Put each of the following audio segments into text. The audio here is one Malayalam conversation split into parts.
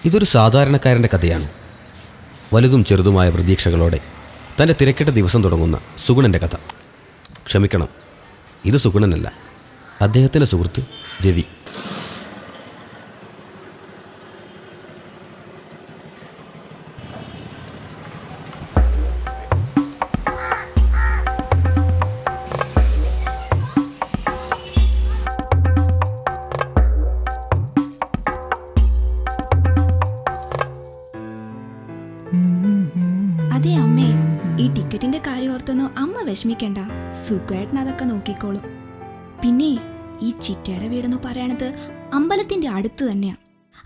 ഇതൊരു സാധാരണക്കാരൻ്റെ കഥയാണ്. വലുതും ചെറുതുമായ പ്രതീക്ഷകളോടെ തൻ്റെ തിരക്കിട്ട ദിവസം തുടങ്ങുന്ന സുഗുണൻ്റെ കഥ. ക്ഷമിക്കണം, ഇത് സുഗുണനല്ല, അദ്ദേഹത്തിൻ്റെ സുഹൃത്ത് രവി. അതെ അമ്മേ, ഈ ടിക്കറ്റിന്റെ കാര്യം ഓർത്തൊന്നും അമ്മ വിഷമിക്കണ്ട. സുഖമായിട്ടിന് അതൊക്കെ നോക്കിക്കോളും. പിന്നെ ഈ ചിറ്റയുടെ വീടെന്ന് പറയണത് അമ്പലത്തിന്റെ അടുത്ത് തന്നെയാ.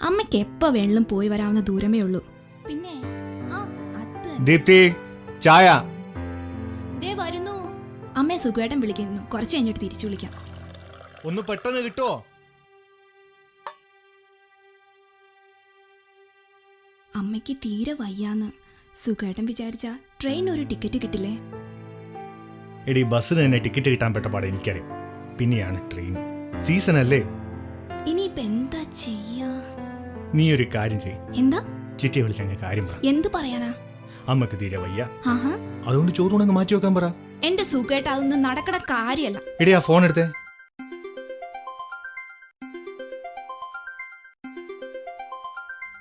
അമ്മയ്ക്ക് എപ്പോ വേണമെങ്കിലും പോയി വരാവുന്ന ദൂരമേ ഉള്ളൂ. പിന്നെ ചായ ദേ വരുന്നു. അമ്മയെ സുഖമായിട്ടും വിളിക്കുന്നു. കുറച്ച് കഴിഞ്ഞിട്ട് തിരിച്ചു വിളിക്കാം. ഒന്ന് പെട്ടെന്ന് കിട്ടുമോ? അമ്മയ്ക്ക് തീരെ വയ്യാന്ന്. സുഖമായിട്ടും വിചാരിച്ച ട്രെയിൻ ഒരു ടിക്കറ്റ് കിട്ടില്ലേ? എടി, ബസ്സിന് തന്നെ ടിക്കറ്റ് കിട്ടാൻ പെട്ട പാടെ എനിക്കറിയാം. പിന്നെയാണ് ട്രെയിൻ സീസൺ അല്ലേ. ഇനിയിപ്പൊ എന്താ ചെയ്യാ? നീ ഒരു കാര്യം ചെയ്യ്. എന്താ? ചിറ്റിയെ വിളിച്ചങ്ങ് കാര്യം പറ. എന്ത് പറയാനാ? അമ്മക്ക് തീരെ വയ്യ, ആഹാ, അതുകൊണ്ട് ചോറുണങ്ങ് മാറ്റി വെക്കാൻ പറ. എന്റെ സുഖമായിട്ട് അതൊന്നും നടക്കണ കാര്യല്ല. എടി, ആ ഫോൺ എടുത്തേ.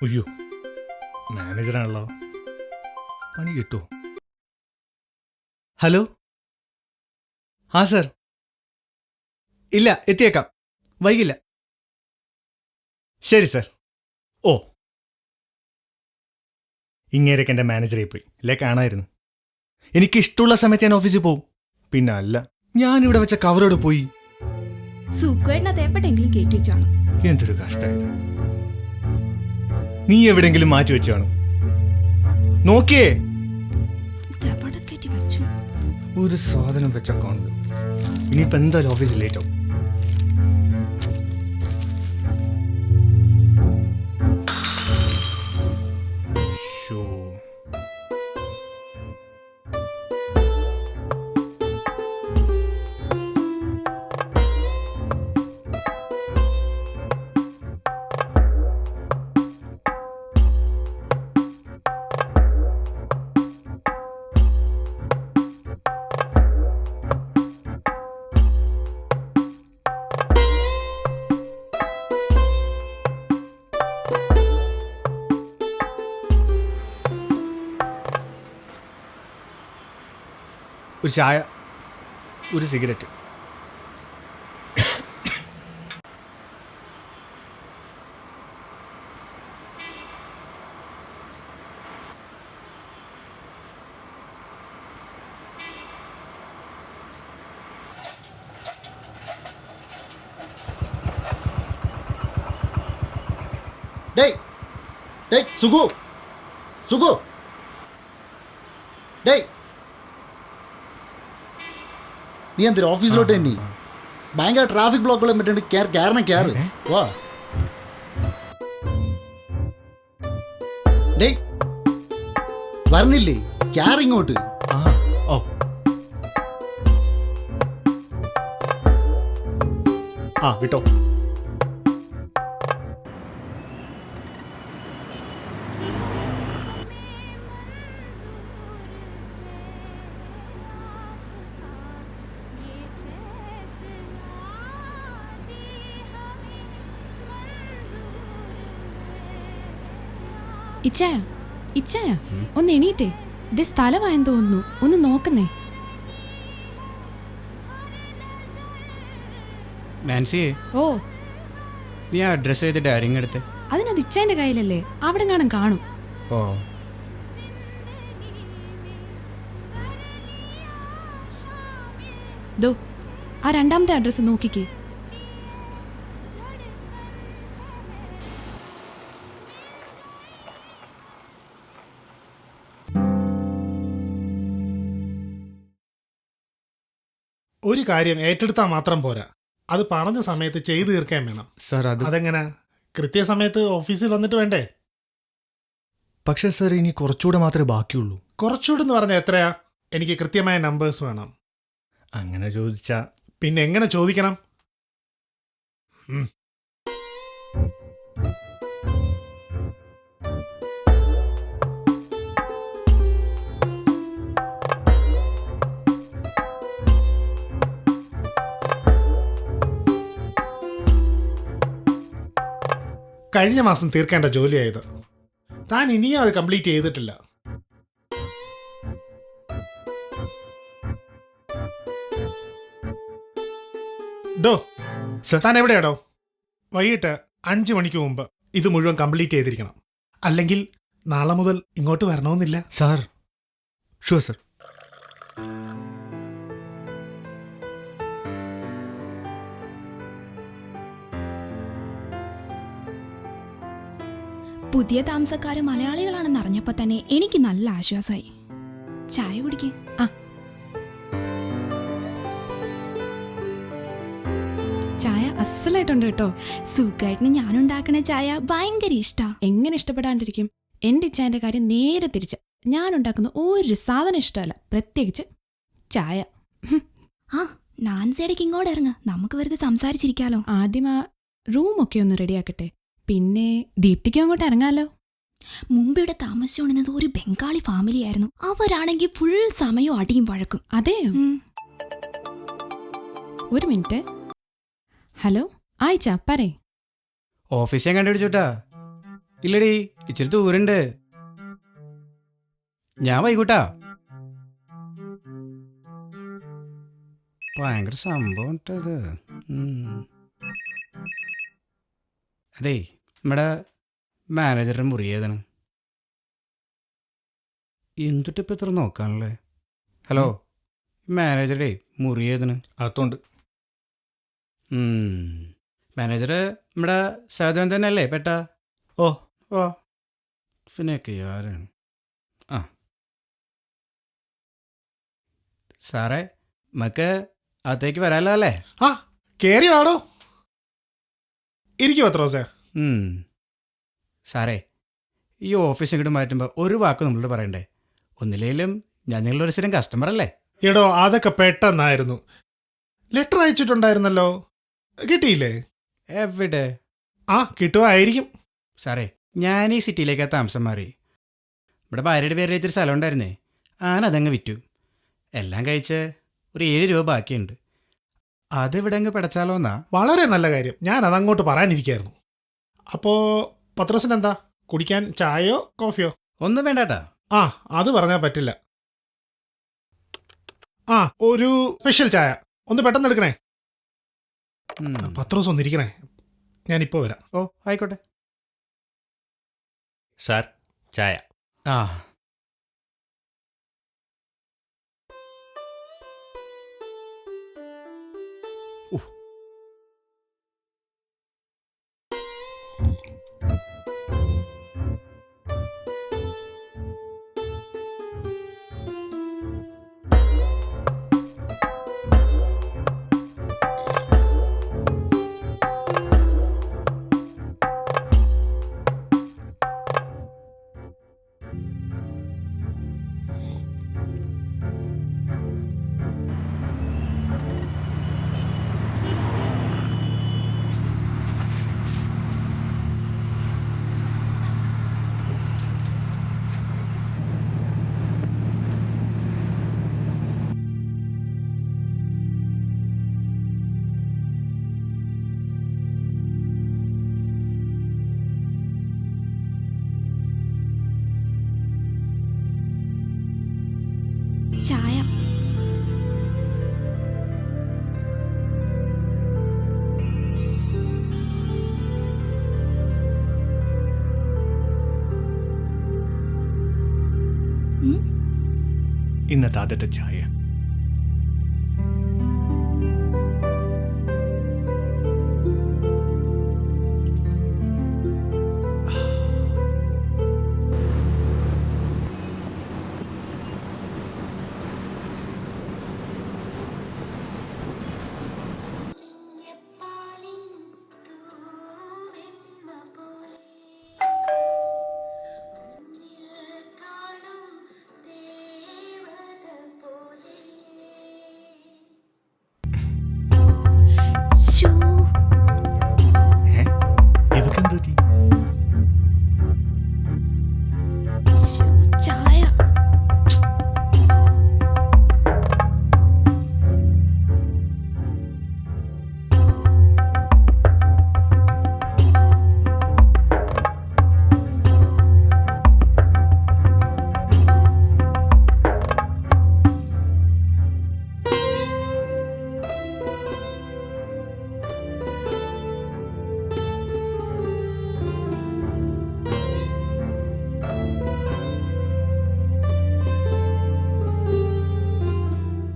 അയ്യോ, മാനേജറാണല്ലോ, പണി കിട്ടുമോ? ഹലോ, ആ സർ. ഇല്ല, എത്തിയേക്കാം, വൈകില്ല. ശരി സർ. ഓ, ഇങ്ങേരൊക്കെ എൻ്റെ മാനേജറായി പോയി. ഇല്ലേ, കാണായിരുന്നു. എനിക്കിഷ്ടമുള്ള സമയത്ത് ഞാൻ ഓഫീസിൽ പോവും. പിന്നെ അല്ല, ഞാനിവിടെ വെച്ച കവറോട് പോയി. സുഖമായിട്ട് അത് എപ്പോഴെങ്കിലും കയറ്റി വെച്ചാണ്. എന്തൊരു കഷ്ടമായത്. നീ എവിടെങ്കിലും മാറ്റി വെച്ചാണോ? നോക്കിയേ, ഒരു സാധനം വെച്ച അക്കൗണ്ട്. ഇനിയിപ്പോ എന്തായാലും ഓഫീസിൽ ലേറ്റ് ആവും. ഒരു ചായ, ഒരു സിഗരറ്റ്. ഡേയ് ഡേയ് സുഗു, സുഗു, ഡേയ്, നീ എന്തൊരു ഓഫീസിലോട്ട് തന്നെ? ഭയങ്കര ട്രാഫിക് ബ്ലോക്കുകളും പറ്റുന്നുണ്ട്. കയറണം, കയറ്. വാ ഡേയ്, വരണില്ലേ? കയറി ഇങ്ങോട്ട്. ഓ, ആ വിട്ടോ. ഇച്ചായ, ഇച്ചായ, ഒന്ന് എണീറ്റേ. ഇത് സ്ഥലമായെന്ന് തോന്നുന്നു, ഒന്ന് നോക്കുന്നേ. നാൻസിയെ, ഓ, നീ ആ അഡ്രസ് ചെയ്തിട്ട് ആരെങ്കിലും എടുത്ത്? അതിനത് ഇച്ചായന്റെ കയ്യിലല്ലേ, അവിടെ കാണും കാണും. ഓ, ദോ ആ രണ്ടാമത്തെ അഡ്രസ്സ് നോക്കിക്കേ. ഒരു കാര്യം ഏറ്റെടുത്താൽ മാത്രം പോരാ, അത് പറഞ്ഞ സമയത്ത് ചെയ്തു തീർക്കാൻ വേണം. സാർ, അതെങ്ങനെ? കൃത്യസമയത്ത് ഓഫീസിൽ വന്നിട്ട് വേണ്ടേ? പക്ഷേ സാർ, ഇനി കുറച്ചുകൂടെ മാത്രമേ ബാക്കിയുള്ളൂ. കുറച്ചുകൂടെ എന്ന് പറഞ്ഞാൽ എത്രയാ? എനിക്ക് കൃത്യമായ നമ്പേഴ്സ് വേണം. അങ്ങനെ ചോദിച്ചാ പിന്നെ എങ്ങനെ ചോദിക്കണം? കഴിഞ്ഞ മാസം തീർക്കേണ്ട ജോലിയായത്. താൻ ഇനിയും അത് കംപ്ലീറ്റ് ചെയ്തിട്ടില്ല. ഡോ സർ. താൻ എവിടെയാടോ? വൈകിട്ട് 5 മണിക്ക് മുമ്പ് ഇത് മുഴുവൻ കംപ്ലീറ്റ് ചെയ്തിരിക്കണം. അല്ലെങ്കിൽ നാളെ മുതൽ ഇങ്ങോട്ട് വരണമെന്നില്ല. Sir, sure sir. പുതിയ താമസക്കാര് മലയാളികളാണെന്ന് അറിഞ്ഞപ്പോൾ തന്നെ എനിക്ക് നല്ല ആശ്വാസമായി. ചായ കുടിക്ക്. ചായ അസലായിട്ടുണ്ട് കേട്ടോ. സുഖമായിട്ടിന് ഞാനുണ്ടാക്കണ ചായ ഭയങ്കര ഇഷ്ടാ. എങ്ങനെ ഇഷ്ടപ്പെടാണ്ടിരിക്കും? എൻ്റെ ഇച്ചാൻ്റെ കാര്യം നേരെ തിരിച്ച്. ഞാൻ ഉണ്ടാക്കുന്ന ഒരു സാധനം ഇഷ്ടമല്ല, പ്രത്യേകിച്ച് ചായ. ആ, നാൻസിയടയ്ക്ക് ഇങ്ങോട്ട് ഇറങ്ങ്, നമുക്ക് വെറുതെ സംസാരിച്ചിരിക്കാലോ. ആദ്യം ആ റൂമൊക്കെ ഒന്ന് റെഡിയാക്കട്ടെ, പിന്നെ ദീപ്തിക്ക് അങ്ങോട്ട് ഇറങ്ങാലോ. മുമ്പ് ഇവിടെ താമസിച്ചുകൊണ്ടിരുന്നത് ഒരു ബംഗാളി ഫാമിലി ആയിരുന്നു. അവരാണെങ്കിൽ ഫുൾ സമയവും അടിയും വഴക്കും. അതെ, ഒരു മിനിറ്റ്. ഹലോ, ആയിച്ച പറേ. ഓഫീസ് ഞാൻ കണ്ടുപിടിച്ചോട്ടാ. ഇല്ലടി, ഇച്ചിരി ദൂരണ്ട്. ഞാൻ വൈകൂട്ടാ. ഭയങ്കര സംഭവം ഇത്. അതേ, നമ്മുടെ മാനേജറുടെ മുറി ഏതാണ്? എന്തിട്ടിപ്പോൾ ഇത്ര നോക്കാനല്ലേ? ഹലോ, മാനേജറുടെ മുറി ഏതാണ്? അകത്തോണ്ട്. മാനേജർ നമ്മുടെ സഹദേവൻ തന്നെ അല്ലേ പെട്ട? ഓ ഓ, പിന്നെയൊക്കെ ആരാണ്? ആ സാറേ, നമുക്ക് അകത്തേക്ക് വരാമല്ലോ അല്ലേ? ആ, കേറി വാടോ. ഇരിക്കും പത്രോസേ. സാറേ, ഈ ഓഫീസ് ഇങ്ങോട്ട് മാറ്റുമ്പോൾ ഒരു വാക്ക് നമ്മളോട് പറയണ്ടേ? ഒന്നിലേലും ഞാൻ നിങ്ങളൊരു സ്ഥിരം കസ്റ്റമർ അല്ലേ? എടോ, അതൊക്കെ പെട്ടെന്നായിരുന്നു. ലെറ്റർ അയച്ചിട്ടുണ്ടായിരുന്നല്ലോ, കിട്ടിയില്ലേ? എവിടെ? ആ, കിട്ടുമായിരിക്കും. സാറേ, ഞാൻ ഈ സിറ്റിയിലേക്ക് താമസം മാറി. ഇവിടെ ഭാര്യയുടെ പേര് വെച്ചൊരു സ്ഥലം ഉണ്ടായിരുന്നേ, അതങ്ങ് വിറ്റു. എല്ലാം കഴിച്ച് ഒരു 7 രൂപ ബാക്കിയുണ്ട്. അതിവിടെ അങ്ങ് പിടച്ചാലോ എന്നാ. വളരെ നല്ല കാര്യം, ഞാൻ അതങ്ങോട്ട് പറയാനിരിക്കായിരുന്നു. അപ്പോൾ പത്രോസിന് എന്താ കുടിക്കാൻ? ചായയോ കോഫിയോ? ഒന്നും വേണ്ടാട്ടാ. ആ, അത് പറഞ്ഞാൽ പറ്റില്ല. ആ, ഒരു സ്പെഷ്യൽ ചായ ഒന്ന് പെട്ടെന്ന് എടുക്കണേ. പത്രോസ് ഒന്നിരിക്കണേ, ഞാനിപ്പോൾ വരാം. ഓ, ആയിക്കോട്ടെ. സാർ, ചായ. ആ, ചായ. ഇന്നത്തെ ആദ്യത്തെ ചായ. ഇതൊക്കെന്തു പറ്റി? ചായ.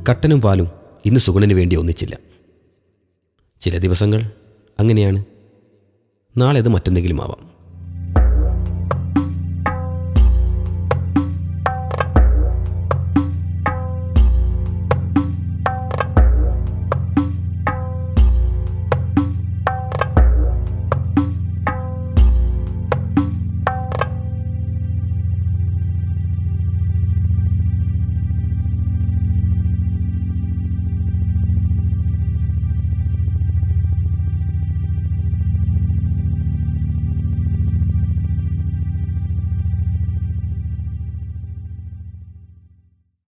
കട്ടനും പാലും ഇന്ന് സുഗുണന് വേണ്ടി ഒന്നിച്ചില്ല. ചില ദിവസങ്ങൾ അങ്ങനെയാണ്. നാളെ അത് മറ്റെന്തെങ്കിലും ആവാം.